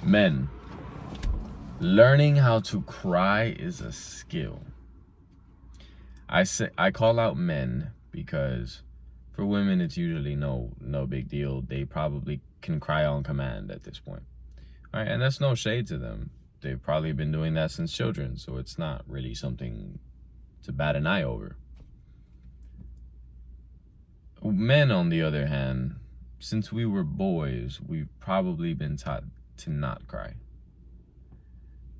Men, learning how to cry is a skill. I call out men because for women it's usually no big deal. They probably can cry on command at this point. All right, and that's no shade to them. They've probably been doing that since children, so it's not really something to bat an eye over. Men, on the other hand, since we were boys, we've probably been taught to not cry.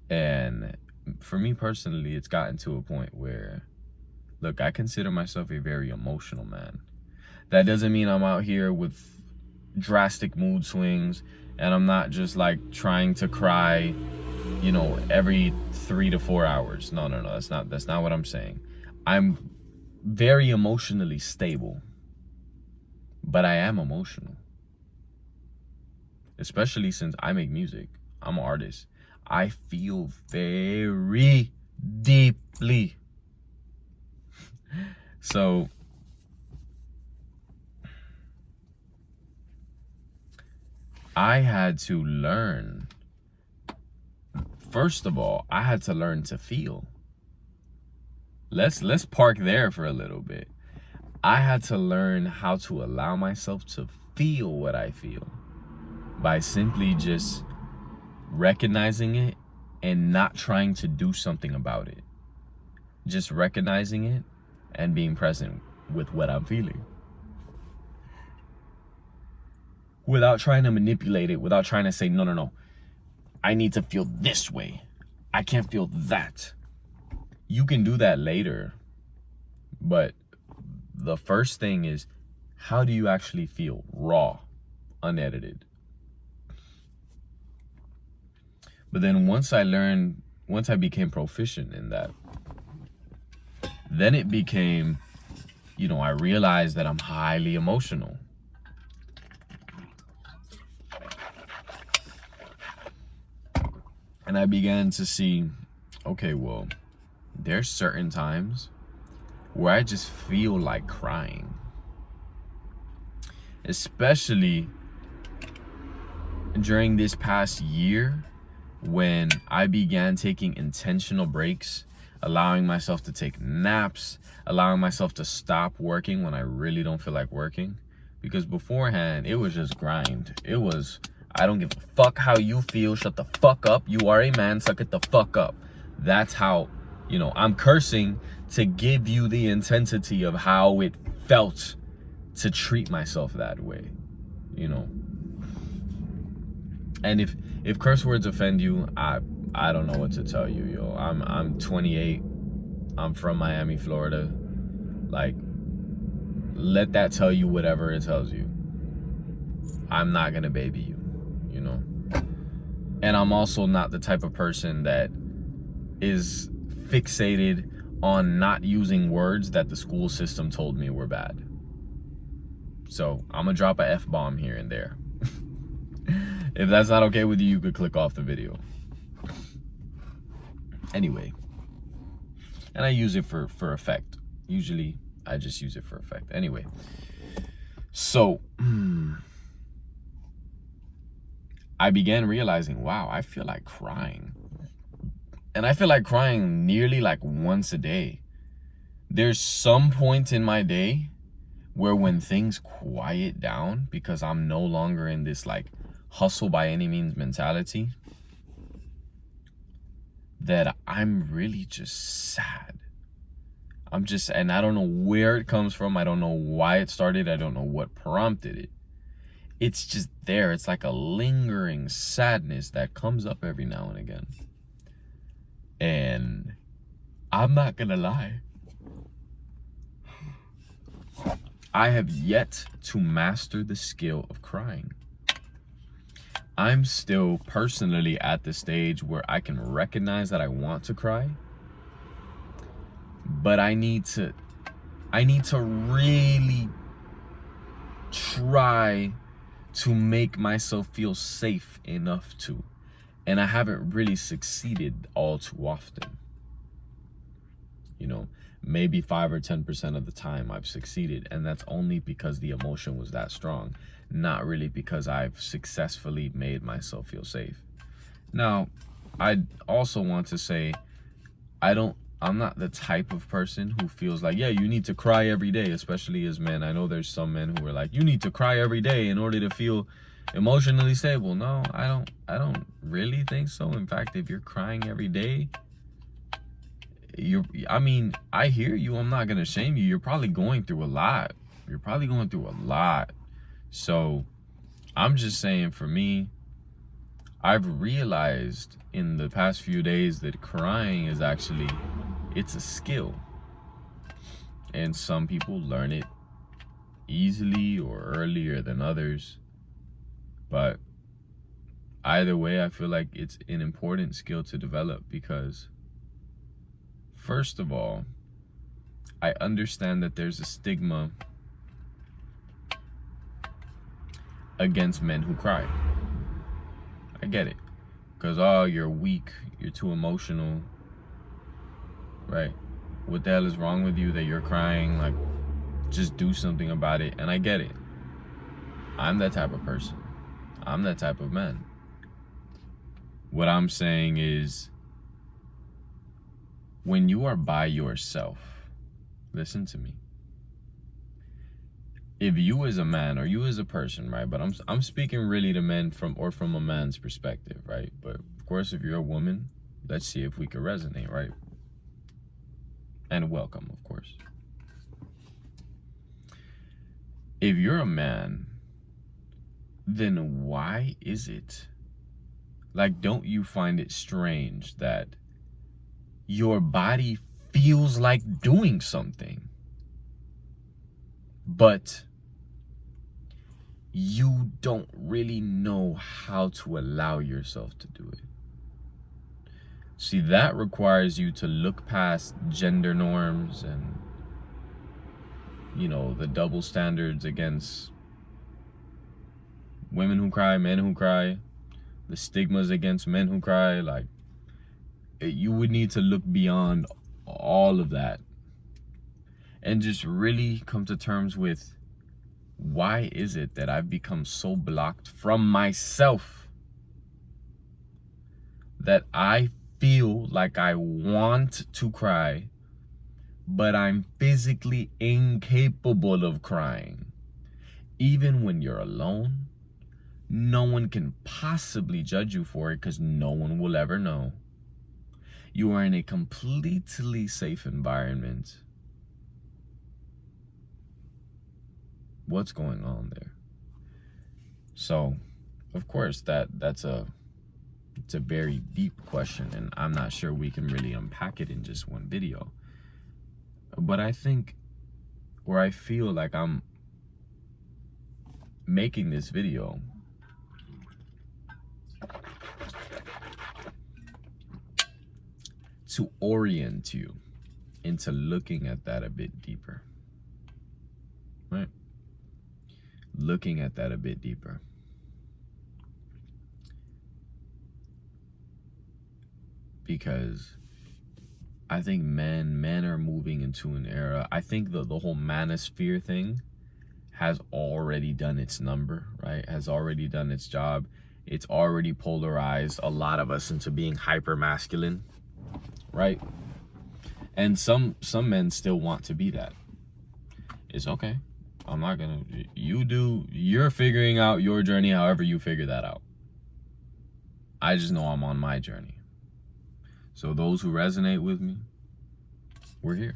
And for me personally, it's gotten to a point where, look, I consider myself a very emotional man. That doesn't mean I'm out here with drastic mood swings and I'm not just like trying to cry, every 3 to 4 hours. No, that's not what I'm saying. I'm very emotionally stable, but I am emotional. Especially since I make music. I'm an artist. I feel very deeply. So I had to learn. First of all, I had to learn to feel. Let's park there for a little bit. I had to learn how to allow myself to feel what I feel by simply just recognizing it and not trying to do something about it. Just recognizing it and being present with what I'm feeling. Without trying to manipulate it, without trying to say, no, I need to feel this way. I can't feel that. You can do that later. But the first thing is, how do you actually feel? Raw, unedited. But then once I became proficient in that, then it became, I realized that I'm highly emotional. And I began to see, okay, well, there's certain times where I just feel like crying. Especially during this past year when I began taking intentional breaks, allowing myself to take naps, allowing myself to stop working when I really don't feel like working. Because beforehand, it was just grind. It was, I don't give a fuck how you feel. Shut the fuck up. You are a man. Suck it the fuck up. That's how, I'm cursing to give you the intensity of how it felt to treat myself that way, And if curse words offend you, I don't know what to tell you, yo. I'm 28. I'm from Miami, Florida. Like, let that tell you whatever it tells you. I'm not gonna baby you, And I'm also not the type of person that is fixated on not using words that the school system told me were bad. So I'm gonna drop a F-bomb here and there. If that's not okay with you, you could click off the video. Anyway, and I use it for effect. Usually I just use it for effect. Anyway, so I began realizing, wow, I feel like crying. And I feel like crying nearly like once a day. There's some point in my day where when things quiet down, because I'm no longer in this like hustle by any means mentality, that I'm really just sad. And I don't know where it comes from. I don't know why it started. I don't know what prompted it. It's just there. It's like a lingering sadness that comes up every now and again. And I'm not gonna lie, I have yet to master the skill of crying. I'm still personally at the stage where I can recognize that I want to cry, but I need to really try to make myself feel safe enough to. And I haven't really succeeded all too often. Maybe 5 or 10% of the time I've succeeded, and that's only because the emotion was that strong, not really because I've successfully made myself feel safe. Now, I also want to say, I'm not the type of person who feels like, yeah, you need to cry every day, especially as men. I know there's some men who are like, you need to cry every day in order to feel emotionally stable. No, I don't really think so. In fact, if you're crying every day, I hear you. I'm not gonna shame you. You're probably going through a lot. So I'm just saying, for me, I've realized in the past few days that crying is actually, it's a skill. And some people learn it easily or earlier than others. But either way, I feel like it's an important skill to develop because, first of all, I understand that there's a stigma against men who cry. I get it. Because, oh, you're weak, you're too emotional, right? What the hell is wrong with you that you're crying? Like, just do something about it. And I get it. I'm that type of person. I'm that type of man. What I'm saying is, when you are by yourself, listen to me. If you as a man, or you as a person, right? But I'm speaking really to men from a man's perspective, right? But of course, if you're a woman, let's see if we could resonate, right? And welcome, of course. If you're a man, then why is it? Like, don't you find it strange that your body feels like doing something, but you don't really know how to allow yourself to do it? See, that requires you to look past gender norms and, the double standards against women who cry, men who cry, the stigmas against men who cry. Like, you would need to look beyond all of that and just really come to terms with, why is it that I've become so blocked from myself that I feel like I want to cry, but I'm physically incapable of crying? Even when you're alone, no one can possibly judge you for it because no one will ever know. You are in a completely safe environment. What's going on there? So, of course, it's a very deep question, and I'm not sure we can really unpack it in just one video. But I think, or I feel like I'm making this video to orient you into looking at that a bit deeper, right? Looking at that a bit deeper. Because I think men are moving into an era. I think the whole manosphere thing has already done its number, right? Has already done its job. It's already polarized a lot of us into being hyper masculine, right? And some men still want to be that. It's okay. I'm not gonna, you're figuring out your journey however you figure that out. I just know I'm on my journey. So those who resonate with me, we're here,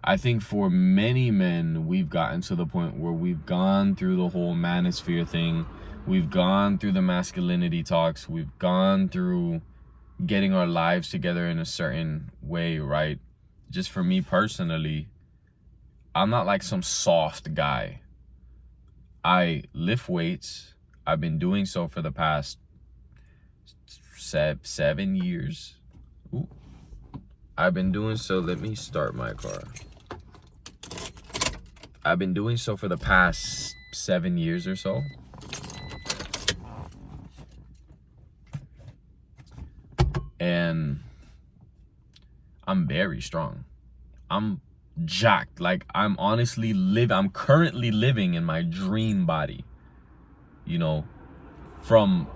I think for many men, we've gotten to the point where we've gone through the whole manosphere thing. We've gone through the masculinity talks. We've gone through getting our lives together in a certain way, right? Just for me personally, I'm not like some soft guy. I lift weights. I've been doing so for the past 7 years. Ooh. I've been doing so. Let me start my car. I've been doing so for the past 7 years or so. And I'm very strong. I'm jacked. Like, I'm currently living in my dream body. you know, from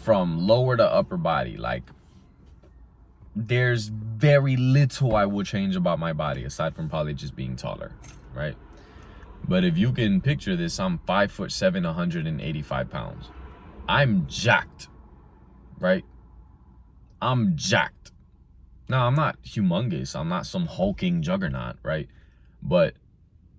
lower to upper body. Like, there's very little I would change about my body aside from probably just being taller, right? But if you can picture this, I'm 5'7", 185 pounds. I'm jacked, right? I'm jacked. Now, I'm not humongous. I'm not some hulking juggernaut, right? But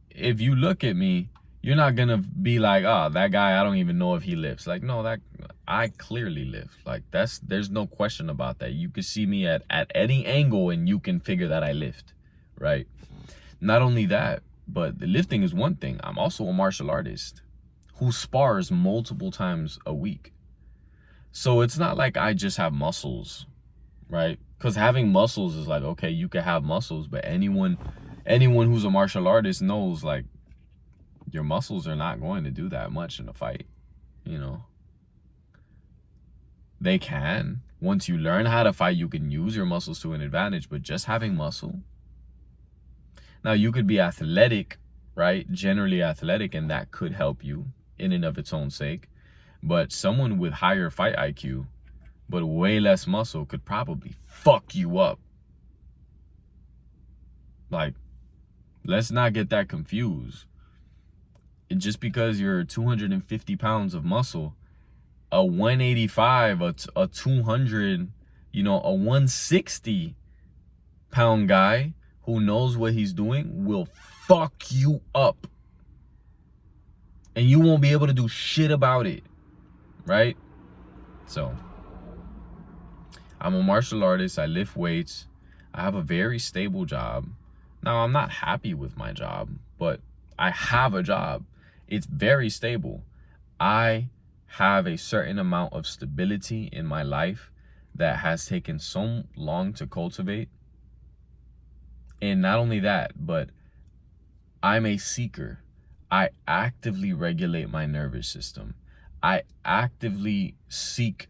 if you look at me, you're not gonna be like, oh, that guy, I don't even know if he lifts. Like, no, that I clearly lift. Like, there's no question about that. You can see me at any angle and you can figure that I lift, right? Not only that, but the lifting is one thing. I'm also a martial artist who spars multiple times a week. So it's not like I just have muscles, right? Because having muscles is like, okay, you can have muscles, but anyone who's a martial artist knows, like, your muscles are not going to do that much in a fight, you know. They can. Once you learn how to fight, you can use your muscles to an advantage, but just having muscle. Now, you could be athletic, right? Generally athletic, and that could help you in and of its own sake. But someone with higher fight IQ, but way less muscle, could probably fuck you up. Like, let's not get that confused. Just because you're 250 pounds of muscle, a 185, a 200, you know, a 160 pound guy who knows what he's doing will fuck you up. And you won't be able to do shit about it, right? So, I'm a martial artist. I lift weights. I have a very stable job. Now, I'm not happy with my job, but I have a job. It's very stable. I have a certain amount of stability in my life that has taken so long to cultivate. And not only that, but I'm a seeker. I actively regulate my nervous system. I actively seek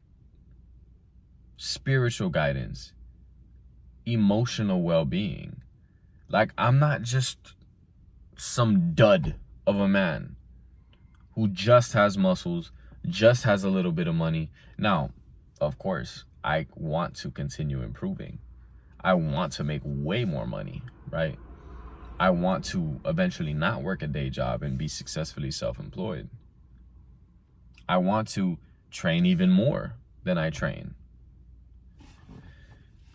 spiritual guidance, emotional well-being. Like, I'm not just some dud of a man who just has muscles, just has a little bit of money. Now, of course, I want to continue improving. I want to make way more money, right? I want to eventually not work a day job and be successfully self-employed. I want to train even more than I train.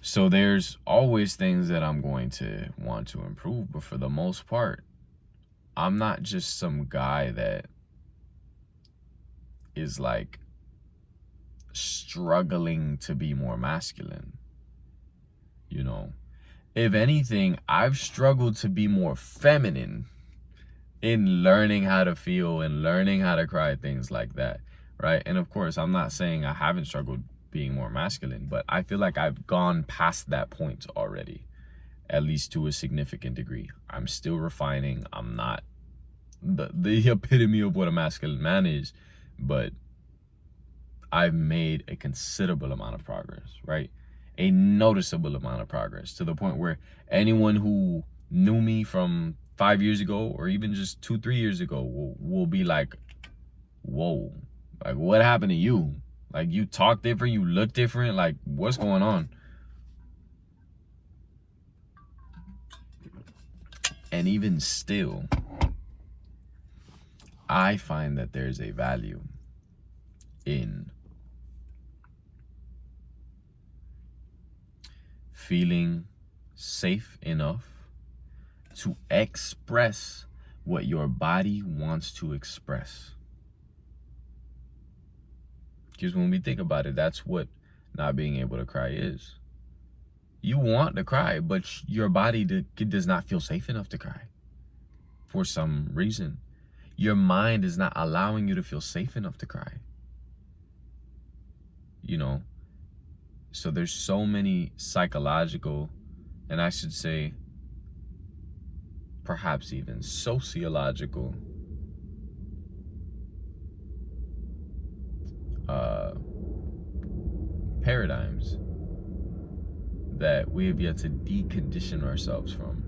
So there's always things that I'm going to want to improve, but for the most part, I'm not just some guy that is like struggling to be more masculine. You know, if anything, I've struggled to be more feminine in learning how to feel and learning how to cry, things like that, right? And of course, I'm not saying I haven't struggled being more masculine, but I feel like I've gone past that point already, at least to a significant degree. I'm still refining. I'm not the epitome of what a masculine man is, but I've made a considerable amount of progress, right? A noticeable amount of progress, to the point where anyone who knew me from 5 years ago or even just 2-3 years ago will be like, whoa, like, what happened to you? Like, you talk different, you look different, like, what's going on? And even still, I find that there's a value in feeling safe enough to express what your body wants to express. Because when we think about it, that's what not being able to cry is. You want to cry, but your body does not feel safe enough to cry for some reason. Your mind is not allowing you to feel safe enough to cry. You know, so there's so many psychological, and I should say perhaps even sociological paradigms that we have yet to decondition ourselves from.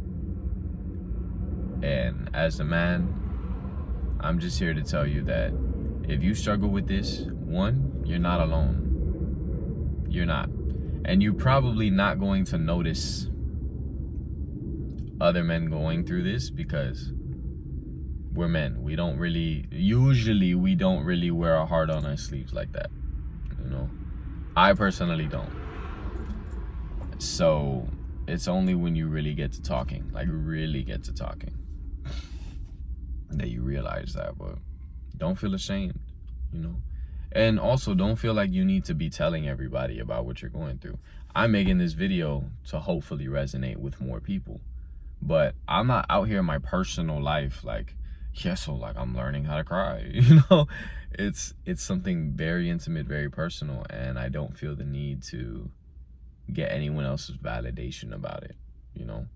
And as a man, I'm just here to tell you that If you struggle with this, one, you're not alone. You're not. And you're probably not going to notice other men going through this because we're men. We don't really wear our heart on our sleeves like that. You know? I personally don't. So it's only when you really get to talking, that you realize that. But don't feel ashamed, you know? And also, don't feel like you need to be telling everybody about what you're going through. I'm making this video to hopefully resonate with more people. But I'm not out here in my personal life like, yeah, so like I'm learning how to cry, you know? It's something very intimate, very personal, and I don't feel the need to get anyone else's validation about it, you know?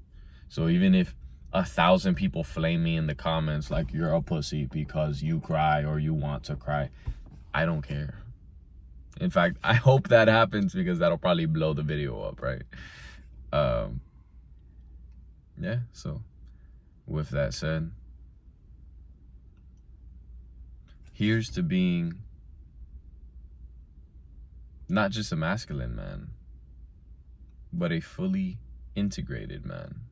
So even if 1,000 people flame me in the comments like you're a pussy because you cry or you want to cry, I don't care. In fact, I hope that happens because that'll probably blow the video up, right? Yeah, so with that said, here's to being not just a masculine man, but a fully integrated man.